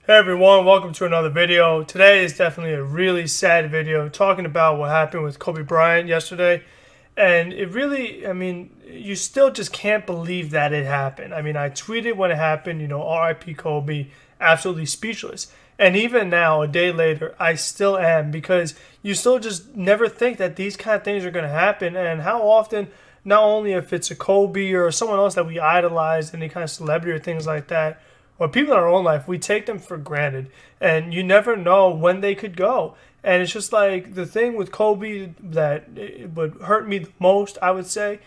Hey everyone, welcome to another video. Today is definitely a really sad video talking about what happened with Kobe Bryant yesterday. And it really, you still just can't believe that it happened. I tweeted when it happened, RIP Kobe, absolutely speechless. And even now, a day later, I still am because you still just never think that these kind of things are going to happen. And how often, not only if it's a Kobe or someone else that we idolize, any kind of celebrity or things like that, or people in our own life, we take them for granted, and you never know when they could go. And it's just like the thing with Kobe that it would hurt me the most, I would say,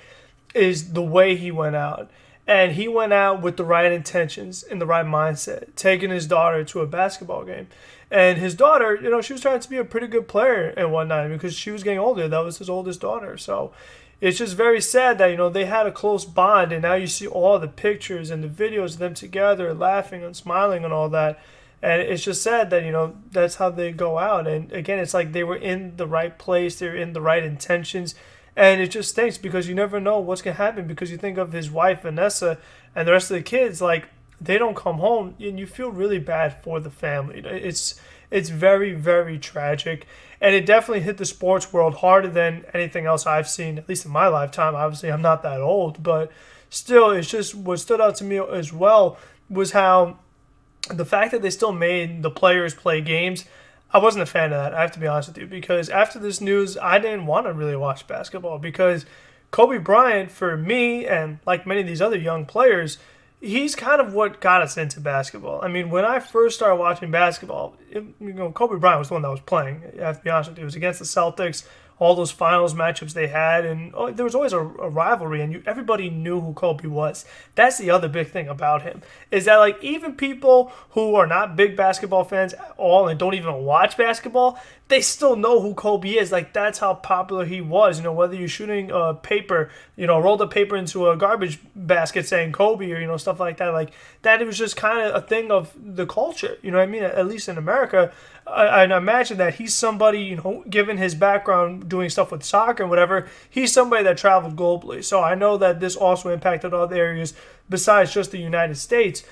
is the way he went out. And he went out with the right intentions and the right mindset, taking his daughter to a basketball game. And his daughter, she was trying to be a pretty good player and whatnot because she was getting older. That was his oldest daughter. So it's just very sad that, they had a close bond, and now you see all the pictures and the videos of them together laughing and smiling and all that. And it's just sad that, that's how they go out. And again, it's like they were in the right place, they're in the right intentions. And it just stinks because you never know what's going to happen, because you think of his wife, Vanessa, and the rest of the kids, like, they don't come home, and you feel really bad for the family. It's very, very tragic. And it definitely hit the sports world harder than anything else I've seen, at least in my lifetime. Obviously, I'm not that old, but still, it's just what stood out to me as well was how the fact that they still made the players play games. I wasn't a fan of that, I have to be honest with you, because after this news, I didn't want to really watch basketball because Kobe Bryant, for me, and like many of these other young players, he's kind of what got us into basketball. When I first started watching basketball, Kobe Bryant was the one that was playing. I have to be honest with you. It was against the Celtics, all those finals matchups they had, and there was always a rivalry, and everybody knew who Kobe was. That's the other big thing about him, is that like even people who are not big basketball fans at all and don't even watch basketball, they still know who Kobe is. Like, that's how popular he was. Whether you're shooting paper, rolled up paper into a garbage basket saying Kobe, or stuff like that. Like that, it was just kind of a thing of the culture. At least in America. I imagine that he's somebody, given his background doing stuff with soccer and whatever, he's somebody that traveled globally. So I know that this also impacted other areas besides just the United States.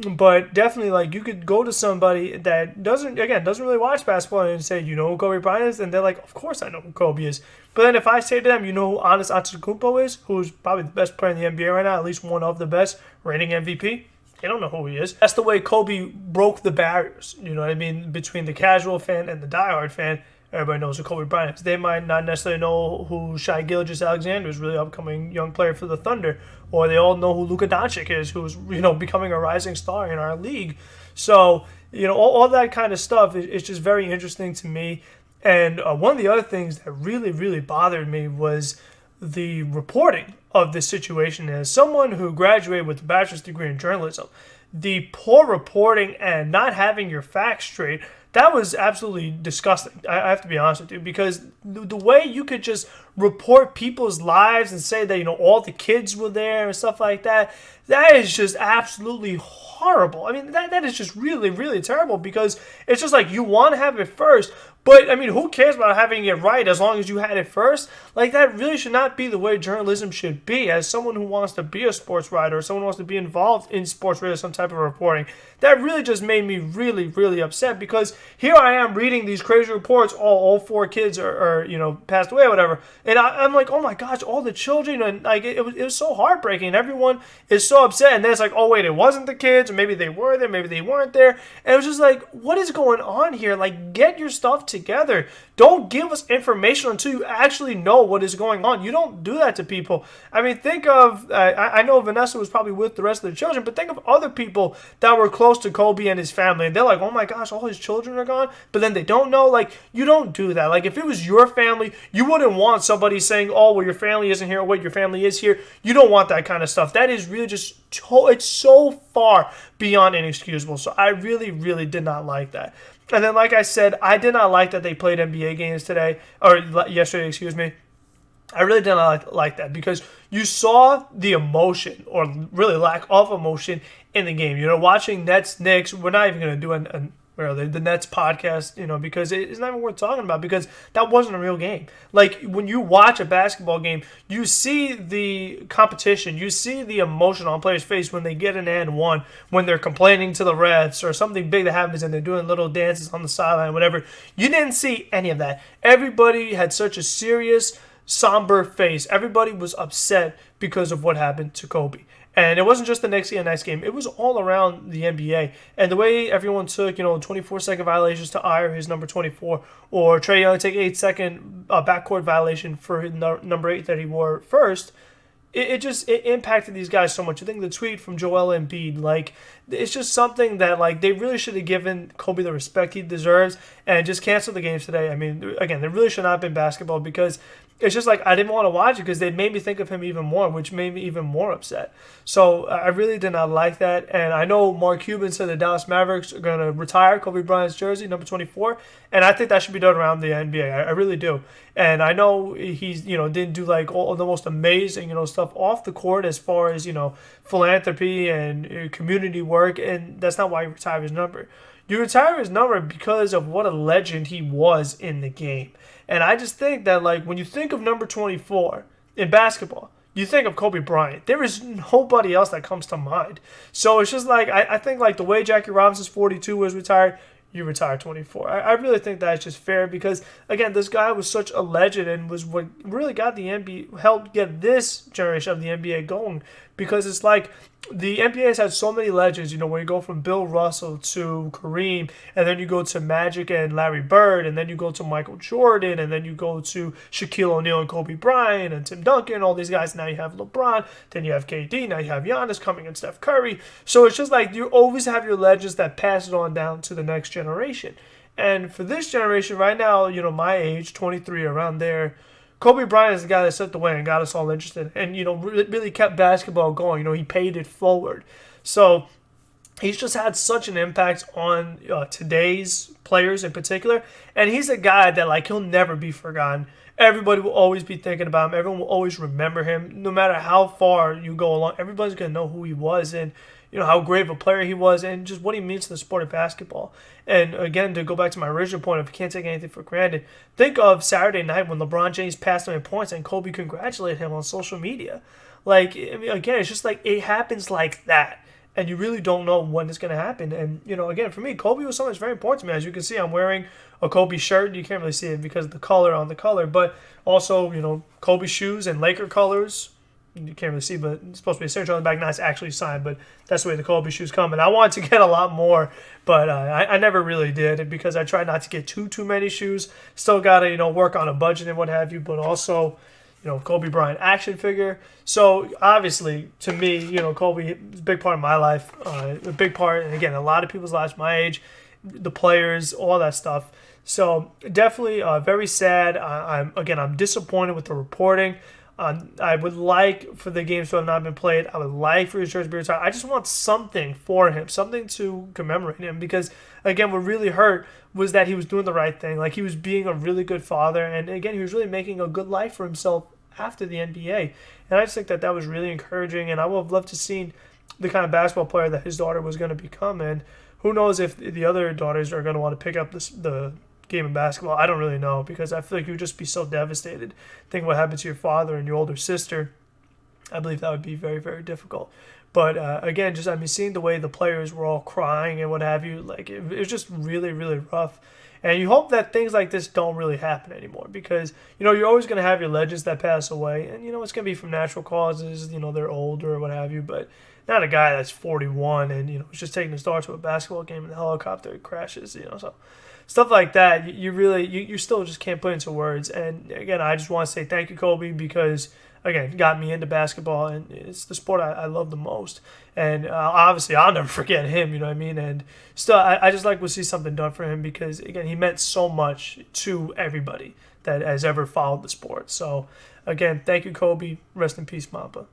But definitely, like, you could go to somebody that doesn't really watch basketball and say, you know who Kobe Bryant is? And they're like, of course I know who Kobe is. But then if I say to them, you know who Giannis Antetokounmpo is, who's probably the best player in the NBA right now, at least one of the best, reigning MVP, they don't know who he is. That's the way Kobe broke the barriers, between the casual fan and the diehard fan. Everybody knows who Kobe Bryant is. They might not necessarily know who Shai Gilgeous-Alexander is, really upcoming young player for the Thunder, or they all know who Luka Doncic is, who's becoming a rising star in our league. So all that kind of stuff is just very interesting to me. And one of the other things that really, really bothered me was the reporting of this situation. As someone who graduated with a bachelor's degree in journalism, the poor reporting and not having your facts straight, that was absolutely disgusting. I have to be honest with you, because the way you could just report people's lives and say that, all the kids were there and stuff like that, that is just absolutely horrible. That is just really, really terrible, because it's just like you want to have it first, but, who cares about having it right as long as you had it first? Like, that really should not be the way journalism should be. As someone who wants to be a sports writer, or someone who wants to be involved in sports radio, some type of reporting, that really just made me really, really upset, because here I am reading these crazy reports, all four kids are passed away or whatever, and I'm like, oh my gosh, all the children, and like, it was so heartbreaking, and everyone is so upset, and then it's like, oh wait, it wasn't the kids, or maybe they were there, maybe they weren't there, and it was just like, what is going on here? Like, get your stuff together. Don't give us information until you actually know what is going on. You don't do that to people. Think of, I know Vanessa was probably with the rest of the children, but think of other people that were close to Kobe and his family, and they're like, oh my gosh, all his children are gone, but then they don't know. Like, you don't do that. Like, if it was your family, you wouldn't want somebody saying, oh, well, your family isn't here, or wait, your family is here. You don't want that kind of stuff. That is really just, it's so far beyond inexcusable. So I really, really did not like that. And then, like I said, I did not like that they played NBA games today, or yesterday, excuse me. I really did not like that, because you saw the emotion, or really lack of emotion, in the game. Watching Nets Knicks, we're not even going to do or the Nets podcast, because it's not even worth talking about because that wasn't a real game. Like, when you watch a basketball game, you see the competition, you see the emotion on players' face when they get an and one, when they're complaining to the refs or something big that happens and they're doing little dances on the sideline, whatever. You didn't see any of that. Everybody had such a serious, somber face. Everybody was upset because of what happened to Kobe. And it wasn't just the next game. It was all around the NBA. And the way everyone took, 24-second violations to Ire, his number 24, or Trae Young take 8-second backcourt violation for his number 8 that he wore first, it impacted these guys so much. I think the tweet from Joel Embiid, like, it's just something that, like, they really should have given Kobe the respect he deserves and just canceled the games today. I mean, again, there really should not have been basketball because it's just like I didn't want to watch it because they made me think of him even more, which made me even more upset. So I really did not like that. And I know Mark Cuban said the Dallas Mavericks are going to retire Kobe Bryant's jersey, number 24. And I think that should be done around the NBA. I really do. And I know he's, didn't do like all the most amazing, stuff off the court as far as, philanthropy and community work. And that's not why you retire his number. You retire his number because of what a legend he was in the game. And I just think that, like, when you think of number 24 in basketball, you think of Kobe Bryant. There is nobody else that comes to mind. So it's just like, I think, like, the way Jackie Robinson's 42 was retired, you retire 24. I really think that's just fair because, again, this guy was such a legend and was what really got the NBA, helped get this generation of the NBA going. Because it's like the NBA has had so many legends, when you go from Bill Russell to Kareem, and then you go to Magic and Larry Bird, and then you go to Michael Jordan, and then you go to Shaquille O'Neal and Kobe Bryant and Tim Duncan, all these guys. Now you have LeBron, then you have KD, now you have Giannis coming and Steph Curry. So it's just like you always have your legends that pass it on down to the next generation. And for this generation right now, my age, 23, around there, Kobe Bryant is the guy that set the way and got us all interested and, really kept basketball going. He paid it forward. So he's just had such an impact on today's players in particular. And he's a guy that, like, he'll never be forgotten. Everybody will always be thinking about him. Everyone will always remember him. No matter how far you go along, everybody's going to know who he was and, how great of a player he was and just what he means to the sport of basketball. And again, to go back to my original point of can't take anything for granted, think of Saturday night when LeBron James passed him in points and Kobe congratulated him on social media. Like, I mean, again, it's just like it happens like that. And you really don't know when it's going to happen. And, again, for me, Kobe was something that's very important to me. As you can see, I'm wearing a Kobe shirt. You can't really see it because of the color on the color. But also, Kobe shoes and Laker colors. You can't really see, but it's supposed to be a signature on the back. Not actually signed, but that's the way the Kobe shoes come. And I wanted to get a lot more, but I never really did because I tried not to get too many shoes. Still got to, work on a budget and what have you, but also, Kobe Bryant action figure. So obviously, to me, Kobe is a big part of my life, a big part, and again, a lot of people's lives my age, the players, all that stuff. So definitely very sad. I'm disappointed with the reporting. I would like for the games to have not been played. I would like for his jersey to be retired. I just want something for him, something to commemorate him. Because, again, what really hurt was that he was doing the right thing. Like, he was being a really good father. And, again, he was really making a good life for himself after the NBA. And I just think that was really encouraging. And I would have loved to see the kind of basketball player that his daughter was going to become. And who knows if the other daughters are going to want to pick up the game of basketball. I don't really know because I feel like you would just be so devastated. Think what happened to your father and your older sister. I believe that would be very, very difficult. But again, seeing the way the players were all crying and what have you, like it was just really, really rough. And you hope that things like this don't really happen anymore because, you're always going to have your legends that pass away. And, it's going to be from natural causes. They're older or what have you. But not a guy that's 41 and, is just taking his daughter to a basketball game and the helicopter crashes, so stuff like that, you still just can't put into words. And again, I just want to say thank you, Kobe, because again, got me into basketball, and it's the sport I love the most. And obviously, I'll never forget him. You know what I mean? And still, I just like to see something done for him because again, he meant so much to everybody that has ever followed the sport. So again, thank you, Kobe. Rest in peace, Mamba.